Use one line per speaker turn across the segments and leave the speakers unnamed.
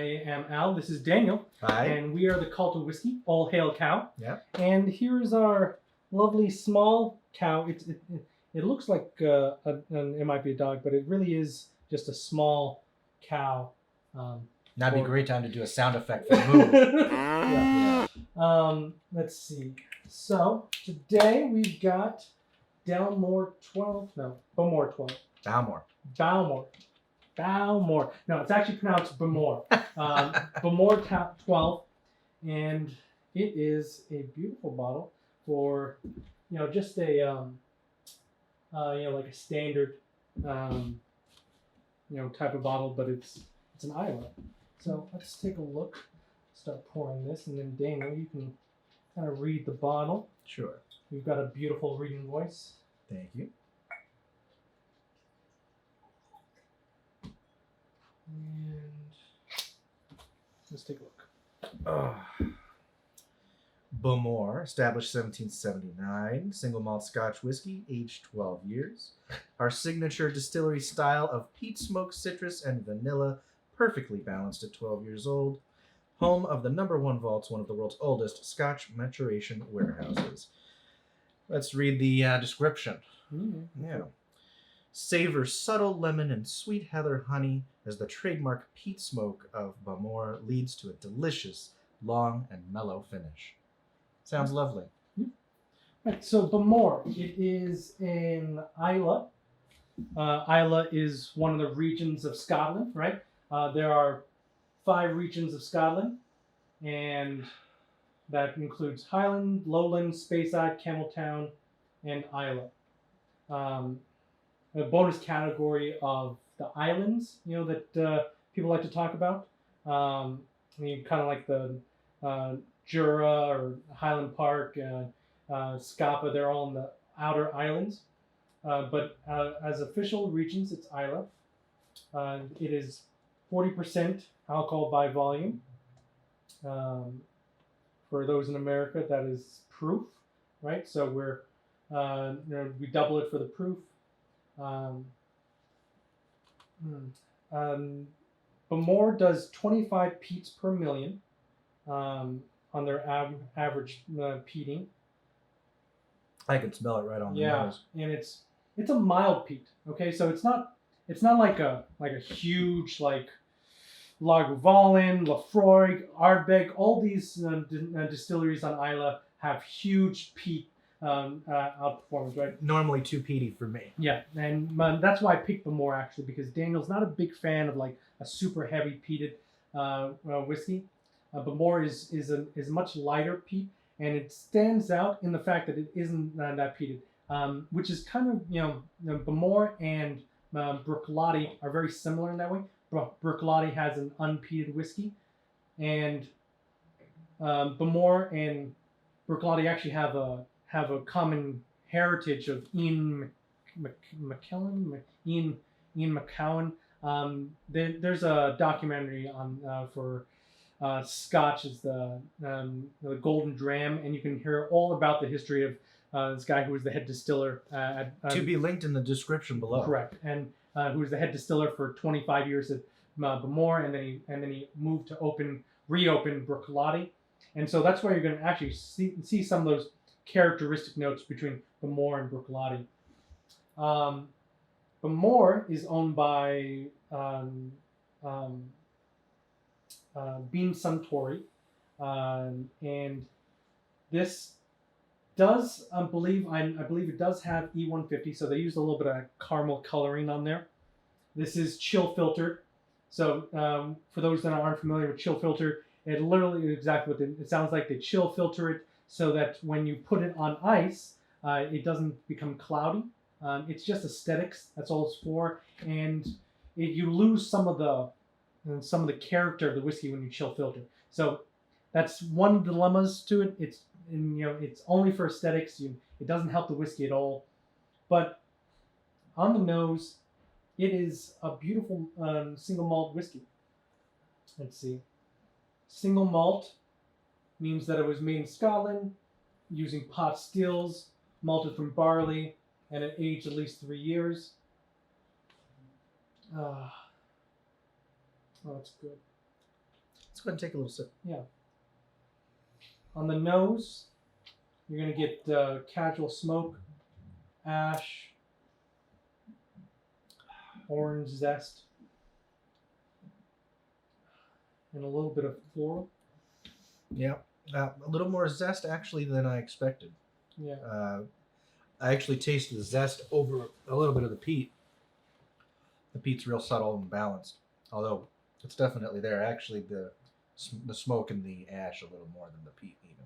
am Al. This is Daniel.
Hi.
And we are the Cult of Whiskey, All Hail Cow.
Yeah.
And here's our lovely small cow. It looks like it might be a dog, but it really is just a small cow.
Now would be a great time to do a sound effect for the movie.
Yeah. Let's see. So today we've got Bowmore 12. No, Bowmore 12. Bowmore. No, it's actually pronounced Bowmore. Bowmore 12, and it is a beautiful bottle for, just a like a standard, type of bottle, but it's an Islay. So let's take a look. Start pouring this, and then Daniel, you can kind of read the bottle.
Sure.
You've got a beautiful reading voice.
Thank you.
And let's take a look.
Bowmore, established 1779, single malt Scotch whiskey, aged 12 years. Our signature distillery style of peat smoked citrus and vanilla, perfectly balanced at 12 years old. Home of the #1 vaults, one of the world's oldest Scotch maturation warehouses. Let's read the description. Yeah. Savor subtle lemon and sweet heather honey as the trademark peat smoke of Bowmore leads to a delicious, long and mellow finish. Sounds lovely.
Right, so Bowmore, it is in Islay. Islay is one of the regions of Scotland, right? There are 5 regions of Scotland, and that includes Highland, Lowland, Speyside, Campbelltown, and Islay. A bonus category of the islands, that people like to talk about. Kind of like the Jura or Highland Park, Scapa, they're all in the outer islands. But as official regions, it's Islay. It is 40% alcohol by volume. For those in America, that is proof, right? So we double it for the proof. Bowmore does 25 peats per million on their average peating.
I can smell it right on the nose.
And it's a mild peat. Okay, so it's not like a huge like Lagavulin, Lafroig, Ardbeg. All these distilleries on Islay have huge peat outperformance, right?
Normally too peaty for me.
Yeah, and that's why I picked Bowmore actually, because Daniel's not a big fan of like a super heavy peated whiskey. Bowmore is a much lighter peat, and it stands out in the fact that it isn't that peated, which is kind of Bowmore and Bruichladdich are very similar in that way. Bruichladdich has an unpeated whiskey, and Bowmore and Bruichladdich actually have a common heritage of Ian McCowan. There's a documentary on for Scotch is the Golden Dram, and you can hear all about the history of this guy who was the head distiller.
To be linked in the description below.
Correct, and who was the head distiller for 25 years at Bowmore, and then he moved to reopen Bruichladdich, and so that's where you're going to actually see some of those characteristic notes between Bowmore and Bruichladdich. Bowmore is owned by Beam Suntory, and this does I believe it does have E150, so they used a little bit of caramel coloring on there. This is chill filtered, so for those that aren't familiar with chill filter, it literally is exactly what it sounds like. They chill filter it so that when you put it on ice, it doesn't become cloudy. It's just aesthetics. That's all it's for, and you lose some of the character of the whiskey when you chill filter. So that's one of the dilemmas to it. It's only for aesthetics. It doesn't help the whiskey at all. But on the nose, it is a beautiful single malt whiskey. Let's see. Single malt means that it was made in Scotland using pot stills, malted from barley, and it aged at least 3 years. Oh, that's good.
Let's go ahead and take a little sip.
Yeah. On the nose, you're going to get casual smoke, ash, orange zest, and a little bit of floral.
Yeah, a little more zest actually than I expected.
Yeah.
I actually tasted the zest over a little bit of the peat. The peat's real subtle and balanced, although it's definitely there. Actually, the smoke and the ash a little more than the peat even.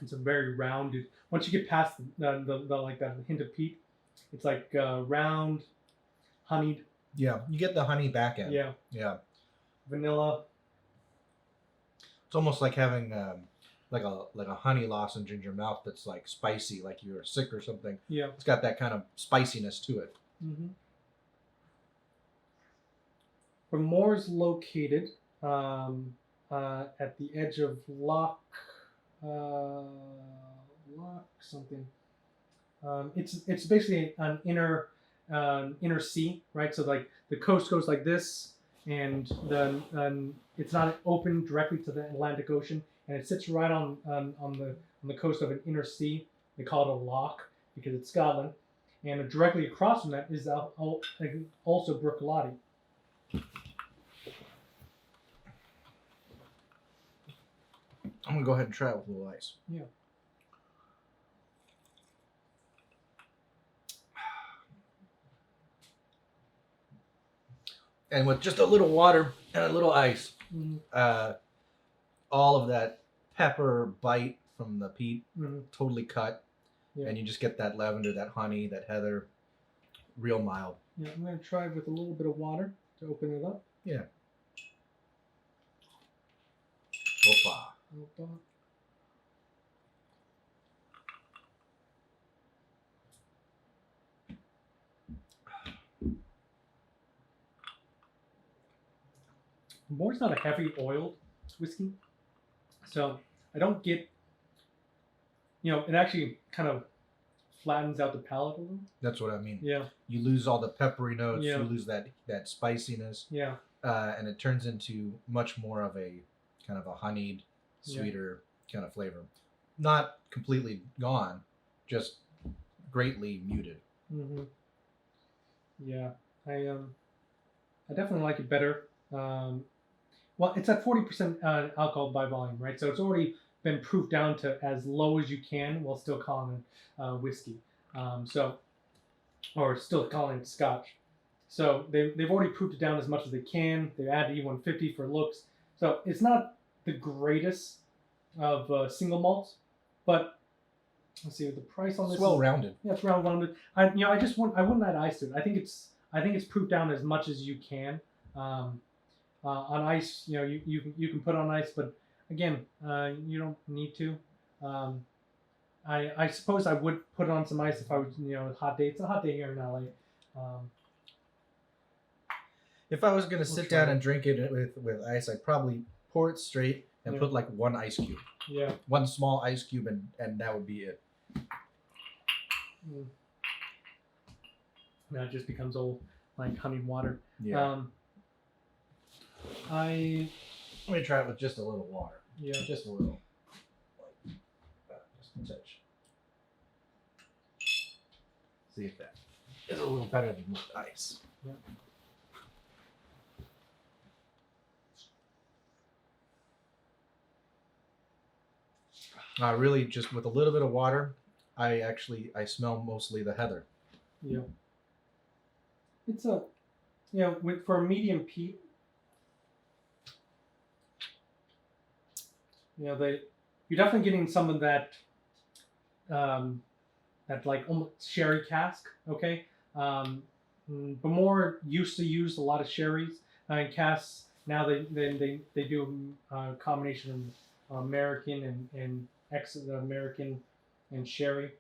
It's a very rounded. Once you get past the like that hint of peat, it's like round, honeyed.
Yeah, you get the honey back end.
Yeah.
Yeah.
Vanilla.
It's almost like having like a honey lozenge in your mouth that's like spicy, like you're sick or something.
Yeah.
It's got that kind of spiciness to it.
Mm-hmm. Bowmore's located at the edge of Loch something. It's basically an inner sea, right? So like the coast goes like this, and then it's not open directly to the Atlantic Ocean, and it sits right on the coast of an inner sea. They call it a loch because it's Scotland, and directly across from that is also Brook.
I'm gonna go ahead and try it with a little ice.
Yeah.
And with just a little water and a little ice,
Mm-hmm.
all of that pepper bite from the peat totally cut,
Yeah.
and you just get that lavender, that honey, that heather, real mild.
Yeah, I'm gonna try with a little bit of water to open it up.
Yeah. Opa.
Moore's not a heavy oiled whiskey, so I don't get. It actually kind of flattens out the palate a little.
That's what I mean.
Yeah.
You lose all the peppery notes.
Yeah.
You lose that spiciness.
Yeah.
And it turns into much more of a kind of a honeyed, sweeter kind of flavor. Not completely gone, just greatly muted.
Mm-hmm. Yeah, I definitely like it better. Well, it's at 40% alcohol by volume, right? So it's already been proofed down to as low as you can while still calling it whiskey. Or still calling it scotch. So they've already proofed it down as much as they can. They added E150 for looks. So it's not the greatest of single malts, but let's see what the price on this.
It's well rounded.
Yeah, it's well rounded. I wouldn't add ice to it. I think it's proofed down as much as you can. On ice, you can put on ice, but again, you don't need to. I suppose I would put on some ice if I was, hot day. It's a hot day here in LA.
If I was gonna sit down and drink it with ice, I'd probably pour it straight and put like one ice cube.
Yeah.
One small ice cube, and that would be it.
Now it just becomes old like honeyed water.
Yeah.
Let
me try it with just a little water.
Yeah.
Just a little. Just a touch. See if that is a little better than with ice. Yeah. Really, just with a little bit of water, I smell mostly the heather.
Yeah. It's for a medium peat, you're definitely getting some of that, that like almost sherry cask. Okay. Bowmore used to use a lot of sherries and casks. Now they do a combination of American and American and sherry.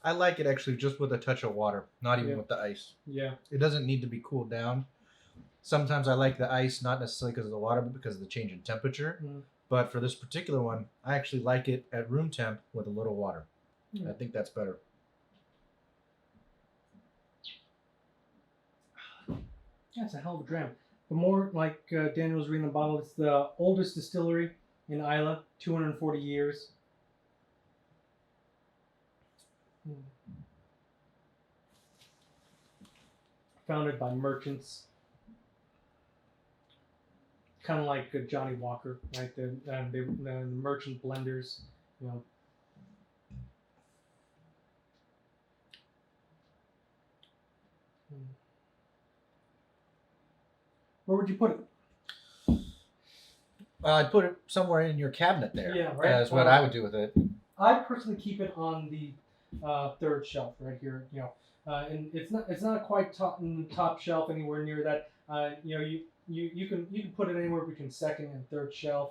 I like it actually just with a touch of water, not even with the ice.
Yeah.
It doesn't need to be cooled down. Sometimes I like the ice, not necessarily because of the water, but because of the change in temperature. But for this particular one, I actually like it at room temp with a little water. I think that's better.
Yeah, it's a hell of a dram. Bowmore, like Daniel was reading the bottle, it's the oldest distillery in Islay, 240 years. Founded by merchants. Kind of like Johnny Walker, right? The merchant blenders, you know. Where would you put it?
I'd put it somewhere in your cabinet there.
Yeah, right.
That's what I would do with it.
I personally keep it on the third shelf right here. You know, and it's not quite top shelf anywhere near that. You know, you can put it anywhere between second and third shelf.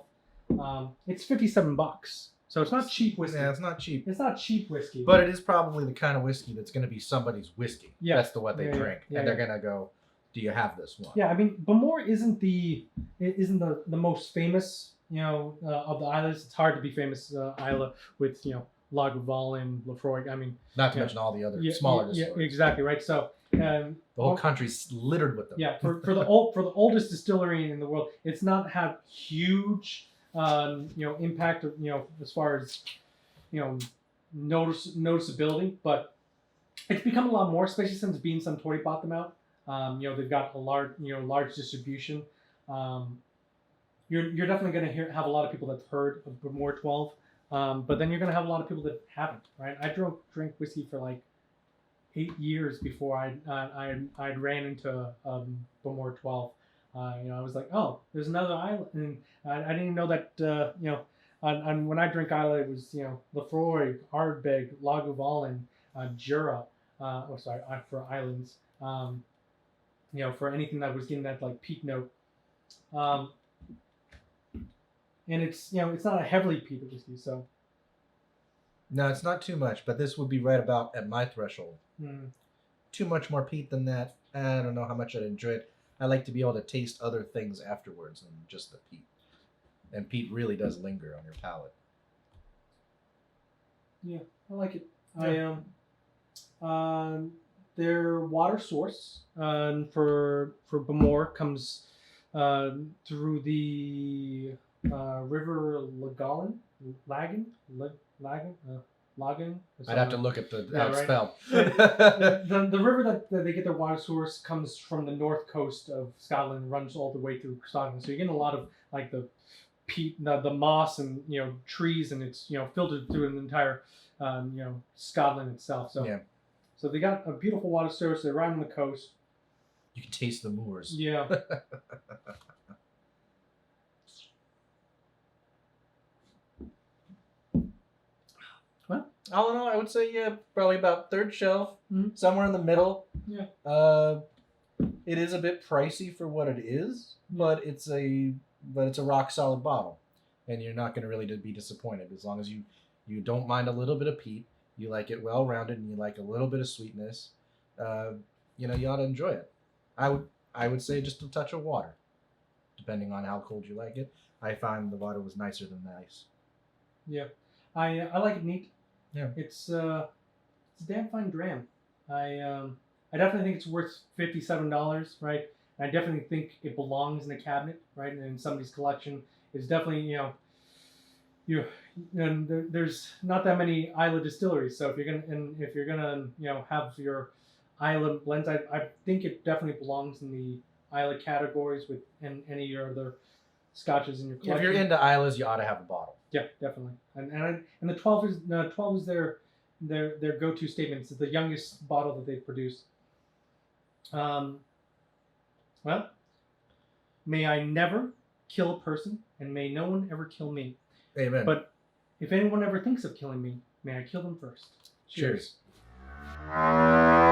It's $57, so it's not cheap whiskey.
Yeah, it's not cheap.
It's not cheap whiskey,
But it is probably the kind of whiskey that's going to be somebody's whiskey.
Yeah.
That's what they drink,
Yeah,
and they're going to go, "Do you have this one?"
Yeah, I mean, Bowmore isn't the most famous, you know, of the islands. It's hard to be famous Isla with, you know, Lagavulin, Lefroy. I mean,
Not to mention all the other smaller distilleries.
Yeah, exactly right. So
the whole country's littered with them.
Yeah, for the oldest distillery in the world, it's not had huge, you know, impact of, you know, as far as, you know, noticeability, but it's become a lot more, especially since Beam Suntory bought them out. You know, they've got a large distribution. You're definitely going to have a lot of people that've heard of Bowmore 12, but then you're going to have a lot of people that haven't, right? I drank whiskey for like 8 years before I ran into Bowmore 12. You know, I was like, oh, there's another island, and I didn't even know that. You know, and when I drink Islay, it was, you know, Lefroy, Ardbeg, Lagavulin, Jura. For islands. You know, for anything that was getting that like peat note. And it's, you know, it's not a heavily peated whiskey, so.
No, it's not too much, but this would be right about at my threshold. Too much more peat than that. I don't know how much I'd enjoy it. I like to be able to taste other things afterwards than just the peat. And peat really does linger on your palate.
Yeah, I like it.
Yeah.
Their water source for Bowmore comes through the River Lagan.
I'd have to look at how it's spelled.
The river that they get their water source comes from the north coast of Scotland and runs all the way through Scotland. So you're getting a lot of like the peat, the moss, and, you know, trees, and it's, you know, filtered through an entire you know, Scotland itself. So
yeah.
So they got a beautiful water source. They're right on the coast.
You can taste the moors.
Yeah. Well,
all in all, I would say, yeah, probably about third shelf, somewhere in the middle.
Yeah.
It is a bit pricey for what it is, but it's a rock solid bottle, and you're not going to really be disappointed as long as you don't mind a little bit of peat. You like it well rounded, and you like a little bit of sweetness. You know, you ought to enjoy it. I would say just a touch of water, depending on how cold you like it. I find the water was nicer than the ice.
Yeah, I like it neat.
Yeah,
it's a damn fine dram. I definitely think it's worth $57, right? I definitely think it belongs in the cabinet, right, and in somebody's collection. It's definitely, you know, there's not that many Islay distilleries, so if you're gonna you know, have your Islay blends, I think it definitely belongs in the Islay categories with any of your other scotches in your collection.
If you're into Islas, you ought to have a bottle.
Yeah, definitely. And the 12 is their go-to statement. It's the youngest bottle that they've produced. Well, may I never kill a person, and may no one ever kill me.
Amen.
But if anyone ever thinks of killing me, may I kill them first. Cheers.
Cheers.